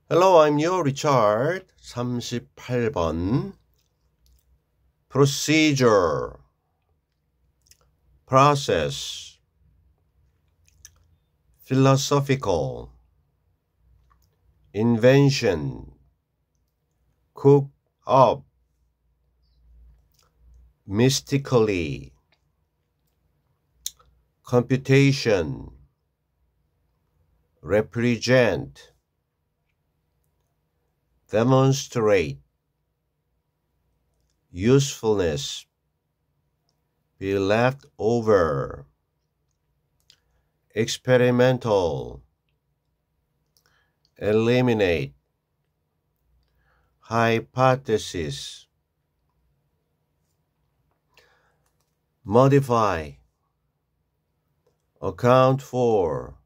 Hello, I'm your Richard. 38번. Procedure, process, philosophical, invention, cook up, mystically, computation, represent, demonstrate, usefulness, be left over, experimental, eliminate, hypothesis, modify, account for,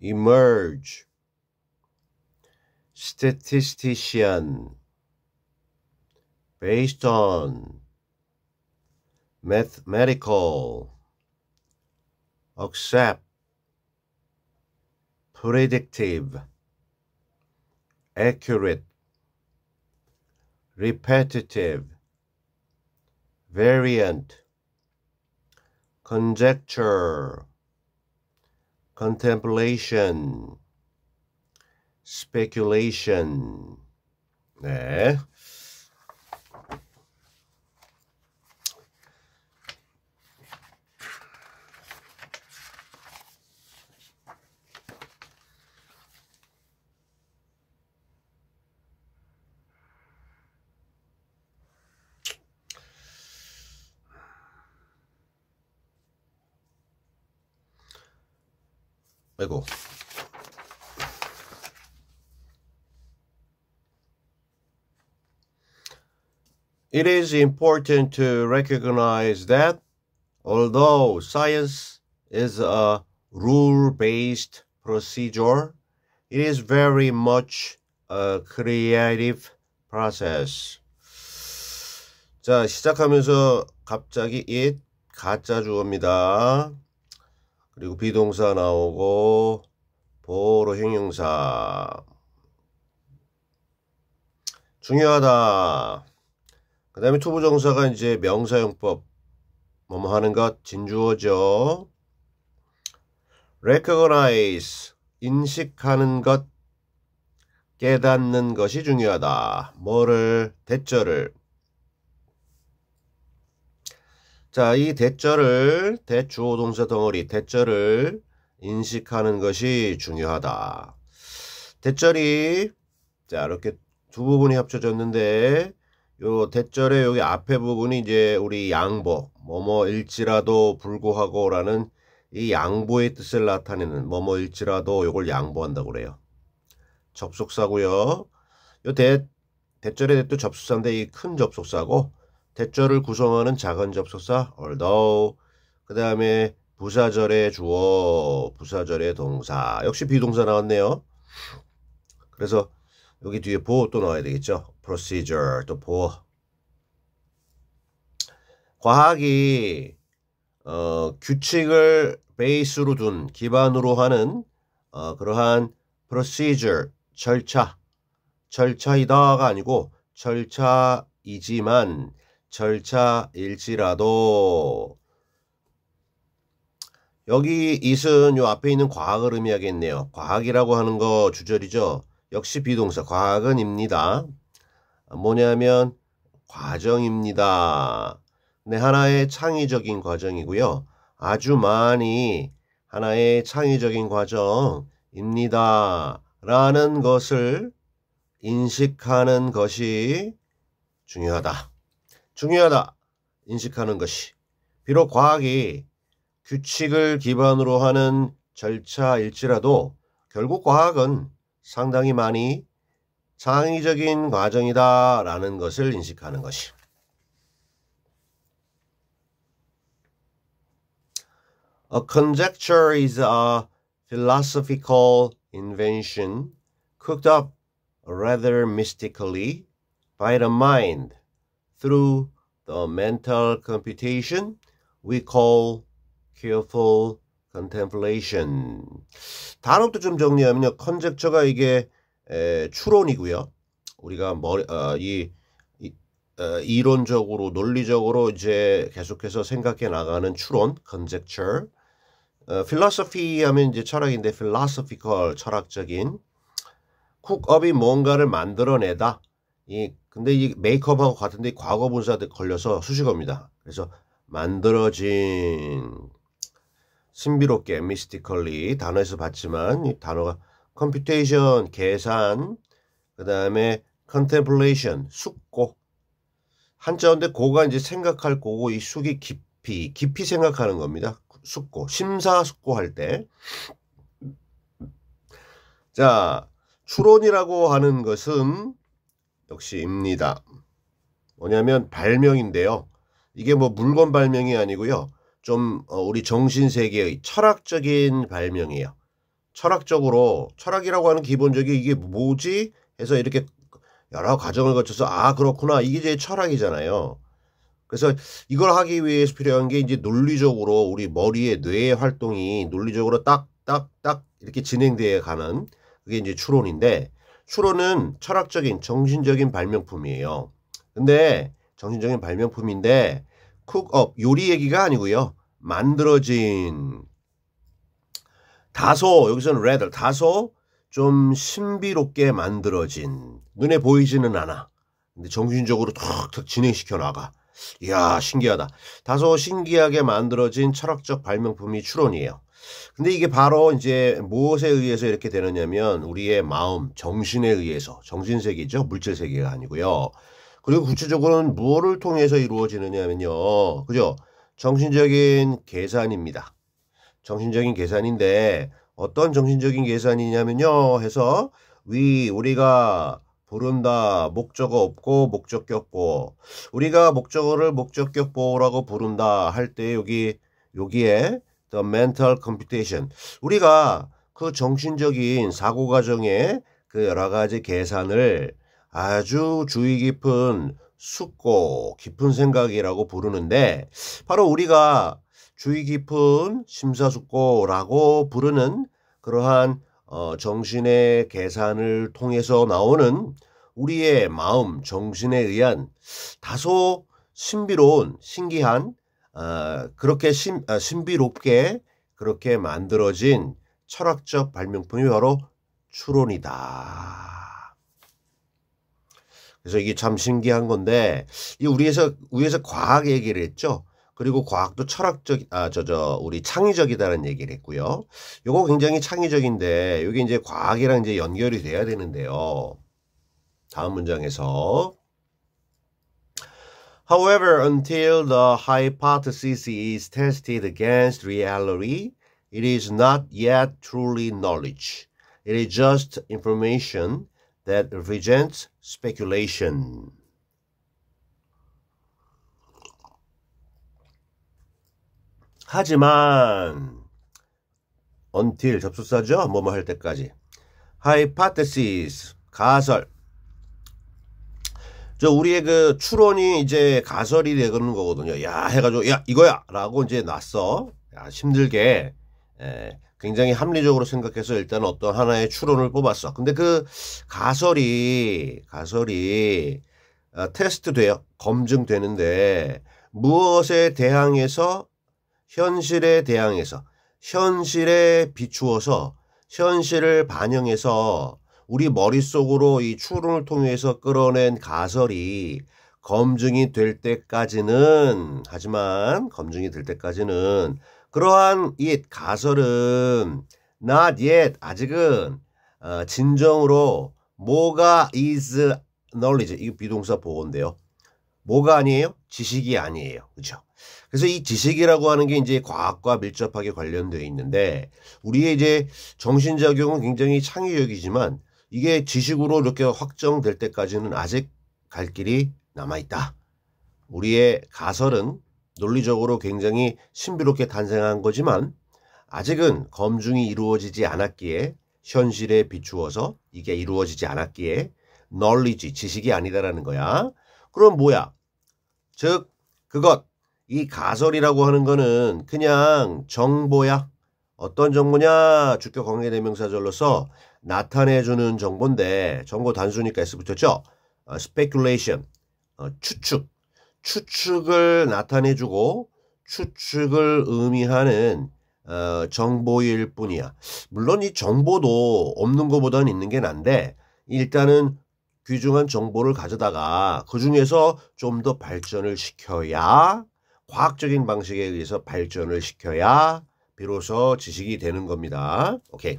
emerge, statistician, based on, mathematical, accept, predictive, accurate, repetitive, variant, conjecture, contemplation, speculation. 네. 아이고. It is important to recognize that although science is a rule-based procedure, it is very much a creative process. 자, 시작하면서 갑자기 it 가짜 주어입니다. 그리고 비동사 나오고 보로 형용사. 중요하다. 그 다음에 투부정사가 이제 명사용법 뭐뭐 하는 것 진주어죠. recognize 인식하는 것 깨닫는 것이 중요하다. 뭐를? 대절을. 자, 이 대절을 대주어 동사 덩어리 대절을 인식하는 것이 중요하다. 대절이 자 이렇게 두 부분이 합쳐졌는데 요 대절의 여기 앞에 부분이 이제 우리 양보 뭐뭐일지라도 불구하고라는 이 양보의 뜻을 나타내는 뭐뭐일지라도 요걸 양보한다고 그래요. 접속사고요. 요 대절의 대도 접속사인데 이 큰 접속사고 대절을 구성하는 작은 접속사 although 그 다음에 부사절의 주어 부사절의 동사 역시 비동사 나왔네요. 그래서 여기 뒤에 보호 또 나와야 되겠죠. procedure 또 보호. 과학이 규칙을 베이스로 둔 기반으로 하는 그러한 procedure 절차이다가 아니고 절차이지만 절차일지라도 여기 it은 요 앞에 있는 과학을 의미하겠네요. 과학이라고 하는 거 주절이죠. 역시 비동사 과학은입니다. 뭐냐면 과정입니다. 네, 하나의 창의적인 과정이고요. 아주 많이 하나의 창의적인 과정입니다. 라는 것을 인식하는 것이 중요하다. 중요하다. 인식하는 것이. 비록 과학이 규칙을 기반으로 하는 절차일지라도 결국 과학은 상당히 많이 창의적인 과정이다 라는 것을 인식하는 것이. A conjecture is a philosophical invention cooked up rather mystically by the mind through the mental computation we call careful contemplation. 단어도 좀 정리하면요. 컨젝처가 이게 추론이고요. 우리가 이론적으로 논리적으로 이제 계속해서 생각해 나가는 추론, conjecture. philosophy 하면 이제 철학인데 philosophical 철학적인 쿡업이 뭔가를 만들어내다. 근데 이 메이크업하고 같은데 과거 분사들 걸려서 수식어입니다. 그래서 만들어진 신비롭게 mystically 단어에서 봤지만 이 단어가 computation 계산 그 다음에 contemplation 숙고 한자인데 고가 이제 생각할 고고 이 숙이 깊이 생각하는 겁니다. 숙고 심사숙고할 때. 자 추론이라고 하는 것은 역시입니다. 뭐냐면 발명인데요. 이게 뭐 물건 발명이 아니고요. 좀 우리 정신세계의 철학적인 발명이에요. 철학적으로 철학이라고 하는 기본적인 이게 뭐지? 해서 이렇게 여러 과정을 거쳐서 아 그렇구나 이게 이제 철학이잖아요. 그래서 이걸 하기 위해서 필요한 게 이제 논리적으로 우리 머리의 뇌의 활동이 논리적으로 딱딱딱 이렇게 진행되어 가는 그게 이제 추론인데 추론은 철학적인 정신적인 발명품이에요. 근데 정신적인 발명품인데 쿡업 요리 얘기가 아니고요. 만들어진 다소 여기서는 rather 다소 좀 신비롭게 만들어진 눈에 보이지는 않아. 근데 정신적으로 탁탁 진행시켜 나가. 이야 신기하다. 다소 신기하게 만들어진 철학적 발명품이 추론이에요. 근데 이게 바로 이제 무엇에 의해서 이렇게 되느냐면 우리의 마음, 정신에 의해서 정신세계죠. 물질세계가 아니고요. 그리고 구체적으로는 무엇을 통해서 이루어지느냐면요. 그죠? 정신적인 계산입니다. 정신적인 계산인데 어떤 정신적인 계산이냐면요. 해서 우리가 부른다. 목적어 없고 목적격 없고 우리가 목적어를 목적격 보호라고 부른다 할 때 여기에 the mental computation 우리가 그 정신적인 사고 과정에 그 여러 가지 계산을 아주 주의 깊은 숙고 깊은 생각이라고 부르는데 바로 우리가 주의 깊은 심사숙고라고 부르는 그러한 정신의 계산을 통해서 나오는 우리의 마음, 정신에 의한 다소 신비로운, 신기한 그렇게 신비롭게 그렇게 만들어진 철학적 발명품이 바로 추론이다. 그래서 이게 참 신기한 건데 이 위에서 과학 얘기를 했죠. 그리고 과학도 철학적 우리 창의적이다는 얘기를 했고요. 요거 굉장히 창의적인데 이게 이제 과학이랑 이제 연결이 돼야 되는데요. 다음 문장에서 However, until the hypothesis is tested against reality, it is not yet truly knowledge. It is just information that represents speculation. 하지만 until 접속사죠. 뭐뭐 할 때까지. hypothesis 가설. 우리의 그 추론이 이제 가설이 되는 거거든요. 야 해가지고 야 이거야 라고 이제 놨어. 야, 힘들게 굉장히 합리적으로 생각해서 일단 어떤 하나의 추론을 뽑았어. 근데 그 가설이 테스트돼요. 검증되는데 무엇에 대항해서 현실에 대항해서 현실에 비추어서 현실을 반영해서 우리 머릿속으로 이 추론을 통해서 끌어낸 가설이 검증이 될 때까지는 하지만 검증이 될 때까지는 그러한 이 가설은 not yet 아직은 진정으로 뭐가 is knowledge 이거 비동사 보호인데요. 뭐가 아니에요? 지식이 아니에요. 그렇죠? 그래서 이 지식이라고 하는 게 이제 과학과 밀접하게 관련되어 있는데 우리의 이제 정신작용은 굉장히 창의적이지만 이게 지식으로 이렇게 확정될 때까지는 아직 갈 길이 남아있다. 우리의 가설은 논리적으로 굉장히 신비롭게 탄생한 거지만 아직은 검증이 이루어지지 않았기에 현실에 비추어서 이게 이루어지지 않았기에 knowledge, 지식이 아니다라는 거야. 그럼 뭐야? 즉 그것, 이 가설이라고 하는 거는 그냥 정보야. 어떤 정보냐? 주격 관계대명사절로서 나타내주는 정보인데 정보 단수니까 S 붙였죠? speculation, 추측을 나타내주고 추측을 의미하는 정보일 뿐이야. 물론 이 정보도 없는 것보다는 있는 게 난데 일단은 귀중한 정보를 가져다가 그 중에서 좀 더 발전을 시켜야 과학적인 방식에 의해서 발전을 시켜야 비로소 지식이 되는 겁니다. 오케이.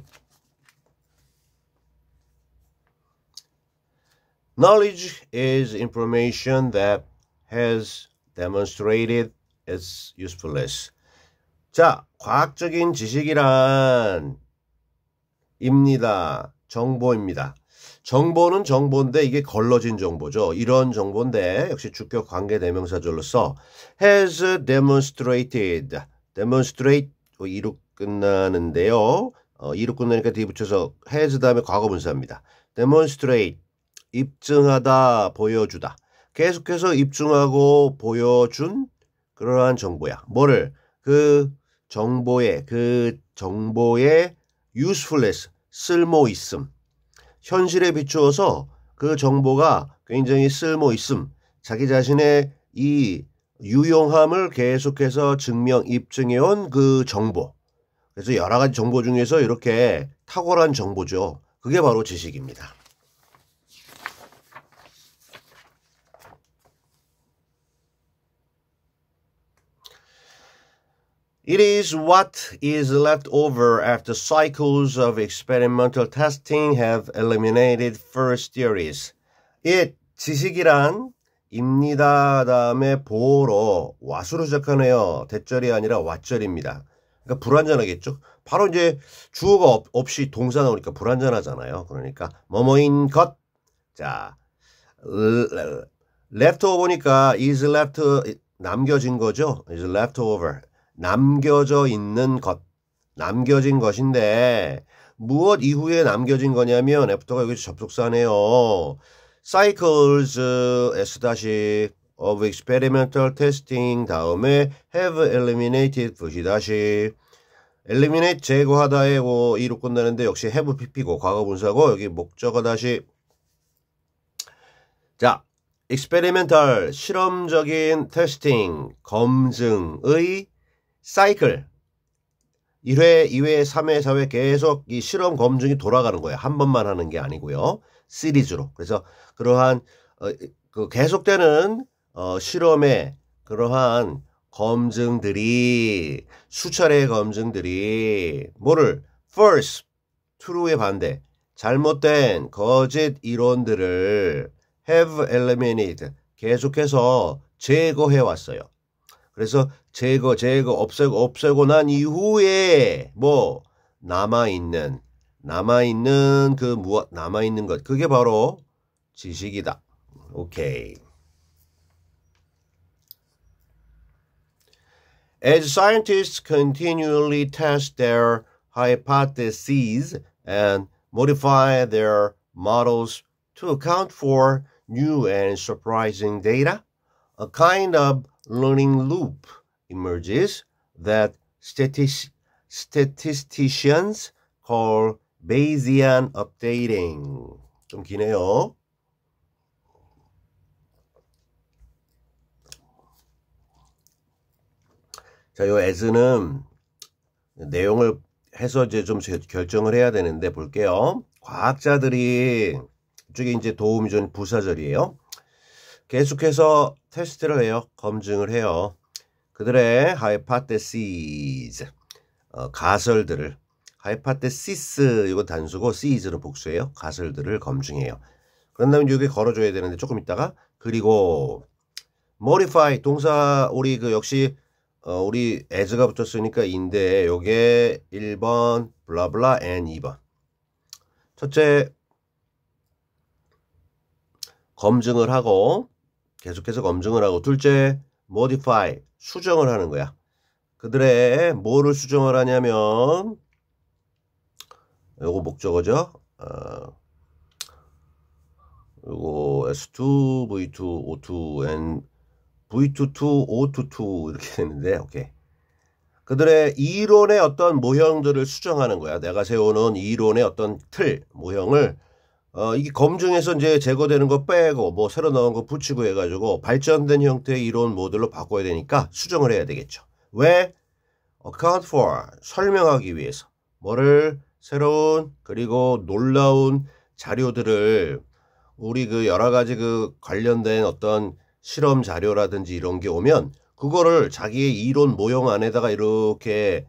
Knowledge is information that has demonstrated its usefulness. 자, 과학적인 지식이란 입니다. 정보입니다. 정보는 정보인데 이게 걸러진 정보죠. 이런 정보인데 역시 주격 관계대명사절로서 has demonstrated, demonstrate 이로 끝나는데요. 이로 끝나니까 뒤에 붙여서 has 다음에 과거분사입니다. demonstrate, 입증하다, 보여주다. 계속해서 입증하고 보여준 그러한 정보야. 뭐를? 그 정보의 usefulness, 쓸모있음. 현실에 비추어서 그 정보가 굉장히 쓸모있음. 자기 자신의 이 유용함을 계속해서 입증해온 그 정보. 그래서 여러 가지 정보 중에서 이렇게 탁월한 정보죠. 그게 바로 지식입니다. It is what is left over after cycles of experimental testing have eliminated first theories. It, 지식이란 입니다 다음에 보로 와수로 시작하네요. 대절이 아니라 왓절입니다. 그러니까 불완전하겠죠. 바로 이제 주어가 없이 동사 나오니까 불완전하잖아요. 그러니까 뭐뭐인 것. 자, leftover니까 is left 남겨진 거죠. is leftover. 남겨져 있는 것, 남겨진 것인데 무엇 이후에 남겨진 거냐면 애프터가 여기 접속사네요. Cycles S- of experimental testing 다음에 have eliminated V- eliminate 제거하다에 이로 끝나는데 역시 have pp고 과거분사고 여기 목적어 다시 자 experimental 실험적인 testing 검증의 사이클 1회, 2회, 3회, 4회 계속 이 실험 검증이 돌아가는 거예요. 한 번만 하는 게 아니고요. 시리즈로. 그래서 그러한 그 계속되는 실험의 그러한 검증들이 수차례의 검증들이 뭐를 false, true의 반대 잘못된 거짓 이론들을 have eliminated 계속해서 제거해 왔어요. 그래서 없애고 난 이후에 뭐 남아있는 것 그게 바로 지식이다. 오케이. As scientists continually test their hypotheses and modify their models to account for new and surprising data, a kind of learning loop emerges that statisticians call Bayesian updating. 좀 기네요. 자, 요 as는 내용을 해서 이제 좀 결정을 해야 되는데 볼게요. 과학자들이 이쪽에 이제 도움이 좀 부사절이에요. 계속해서 테스트를 해요. 검증을 해요. 그들의 hypotheses, 가설들을 hypothesis 이거 단수고 ses는 복수예요. 가설들을 검증해요. 그런 다음에 여기 걸어줘야 되는데 조금 있다가 그리고 modify 동사 우리 역시 우리 as가 붙었으니까 인데 요게 1번 블라블라 and 2번 첫째 검증을 하고 계속해서 검증을 하고 둘째 modify 수정을 하는 거야. 그들의 뭐를 수정을 하냐면 요거 목적어죠. 요거 S2, V2, O2 and V22, O22 이렇게 되는데 오케이. 그들의 이론의 어떤 모형들을 수정하는 거야. 내가 세워놓은 이론의 어떤 틀, 모형을 이게 검증해서 이제 제거되는 거 빼고 뭐 새로 나온 거 붙이고 해가지고 발전된 형태의 이론 모델로 바꿔야 되니까 수정을 해야 되겠죠. 왜? account for, 설명하기 위해서. 뭐를? 새로운 그리고 놀라운 자료들을 우리 그 여러 가지 그 관련된 어떤 실험 자료라든지 이런 게 오면 그거를 자기의 이론 모형 안에다가 이렇게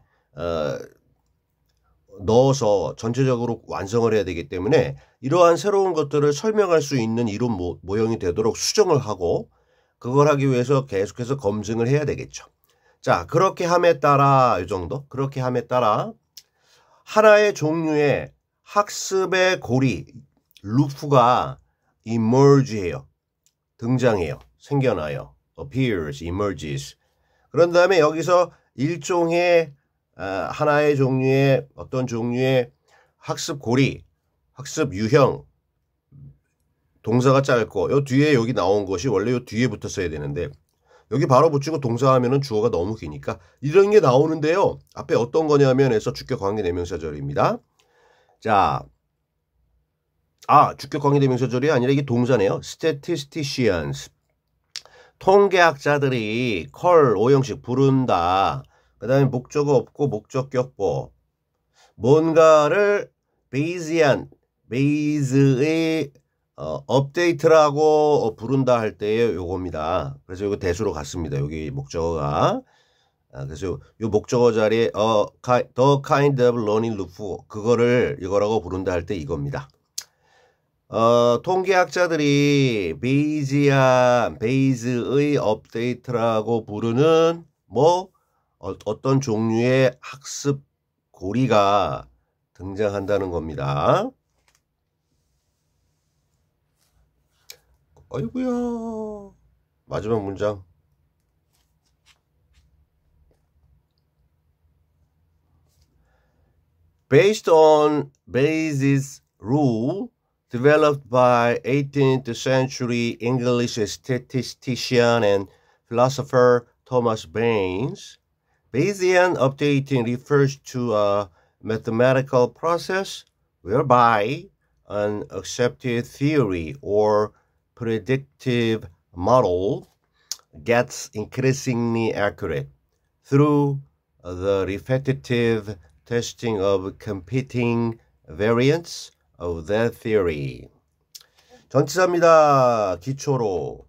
넣어서 전체적으로 완성을 해야 되기 때문에 이러한 새로운 것들을 설명할 수 있는 이론 모형이 되도록 수정을 하고 그걸 하기 위해서 계속해서 검증을 해야 되겠죠. 자, 그렇게 함에 따라 이 정도? 그렇게 함에 따라 하나의 종류의 학습의 고리, 루프가 emerge해요. 등장해요. 생겨나요. appears, emerges. 그런 다음에 여기서 일종의 하나의 종류의 어떤 종류의 학습 고리, 학습 유형, 동사가 짧고 요 뒤에 여기 나온 것이 원래 요 뒤에 붙었어야 되는데 여기 바로 붙이고 동사하면은 주어가 너무 기니까 이런 게 나오는데요. 앞에 어떤 거냐면 해서 주격 관계 대명사절입니다. 자, 주격 관계 대명사절이 아니라 이게 동사네요. statisticians. 통계학자들이 call 오형식 부른다. 그 다음에 목적어 없고 목적격보. 뭔가를 base의 업데이트라고 부른다 할 때의 요겁니다. 그래서 이거 대수로 갔습니다. 여기 목적어가. 그래서 요 목적어 자리에 the kind of learning loop 그거를 이거라고 부른다 할 때 이겁니다. 통계학자들이 베이즈의 업데이트라고 부르는 어떤 종류의 학습 고리가 등장한다는 겁니다. 아이고야. 마지막 문장. Based on Bayes' rule developed by 18th century English statistician and philosopher Thomas Bayes, Bayesian updating refers to a mathematical process whereby an accepted theory or predictive model gets increasingly accurate through the repetitive testing of competing variants of that theory. 전치사입니다. 기초로.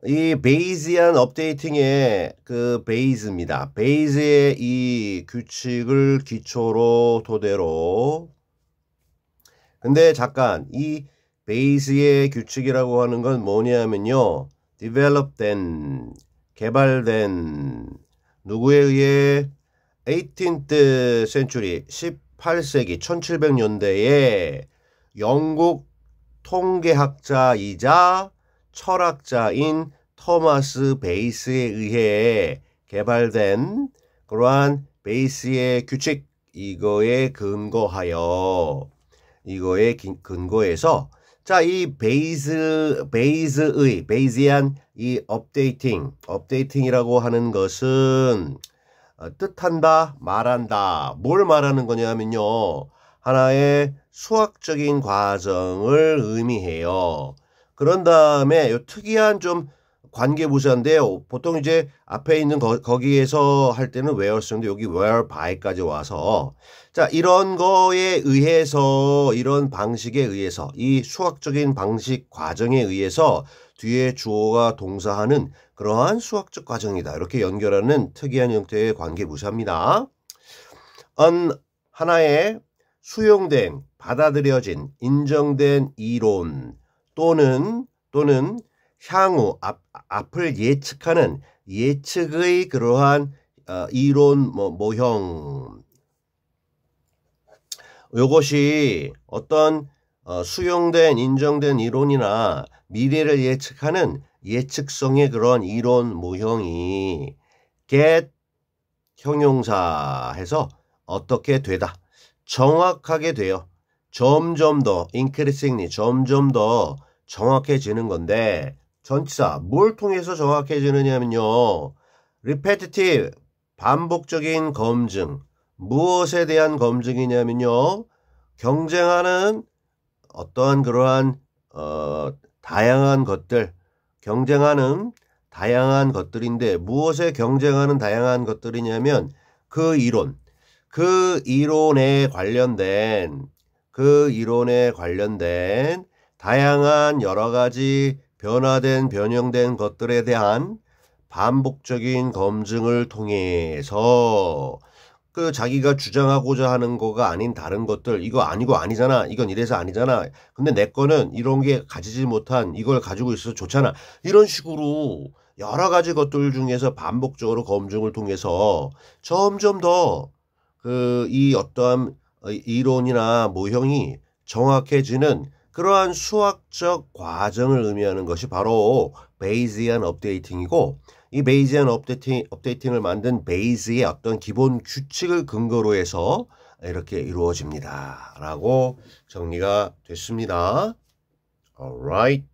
이 베이지안 업데이팅의 그 베이즈입니다. 베이즈의 이 규칙을 기초로 토대로. 근데 잠깐 이 베이즈의 규칙이라고 하는 건 뭐냐면요. develop된, 개발된, 누구에 의해 18th century, 18세기, 1700년대에 영국 통계학자이자 철학자인 토마스 베이스에 의해 개발된 그러한 베이스의 규칙, 이거에 근거해서 자, 이 베이지안 이 업데이팅이라고 하는 것은 뜻한다, 말한다. 뭘 말하는 거냐면요. 하나의 수학적인 과정을 의미해요. 그런 다음에 요 특이한 좀 관계부사인데요. 보통 이제 앞에 있는 거기에서 할 때는 where 쓰는데 여기 where by까지 와서 자, 이런 거에 의해서 이런 방식에 의해서 이 수학적인 방식 과정에 의해서 뒤에 주어가 동사하는 그러한 수학적 과정이다. 이렇게 연결하는 특이한 형태의 관계부사입니다. 하나의 수용된, 받아들여진, 인정된 이론 또는 향후 앞을 예측하는 예측의 그러한 이론 모형. 이것이 어떤 수용된, 인정된 이론이나 미래를 예측하는 예측성의 그런 이론 모형이 get 형용사 해서 어떻게 되다. 정확하게 돼요. 점점 더 increasingly 점점 더 정확해지는 건데 전치사 뭘 통해서 정확해지느냐면요. repetitive 반복적인 검증. 무엇에 대한 검증이냐면요. 경쟁하는 어떠한 그러한 다양한 것들, 경쟁하는 다양한 것들인데 무엇에 경쟁하는 다양한 것들이냐면 그 이론에 관련된 다양한 여러 가지 변형된 것들에 대한 반복적인 검증을 통해서 그 자기가 주장하고자 하는 거가 아닌 다른 것들, 이거 아니고 아니잖아, 이건 이래서 아니잖아, 근데 내 거는 이런 게 가지지 못한 이걸 가지고 있어서 좋잖아, 이런 식으로 여러 가지 것들 중에서 반복적으로 검증을 통해서 점점 더 이 어떠한 이론이나 모형이 정확해지는 그러한 수학적 과정을 의미하는 것이 바로 베이지안 업데이팅이고, 이 베이지안 업데이팅을 만든 베이즈의 어떤 기본 규칙을 근거로 해서 이렇게 이루어집니다. 라고 정리가 됐습니다. Alright.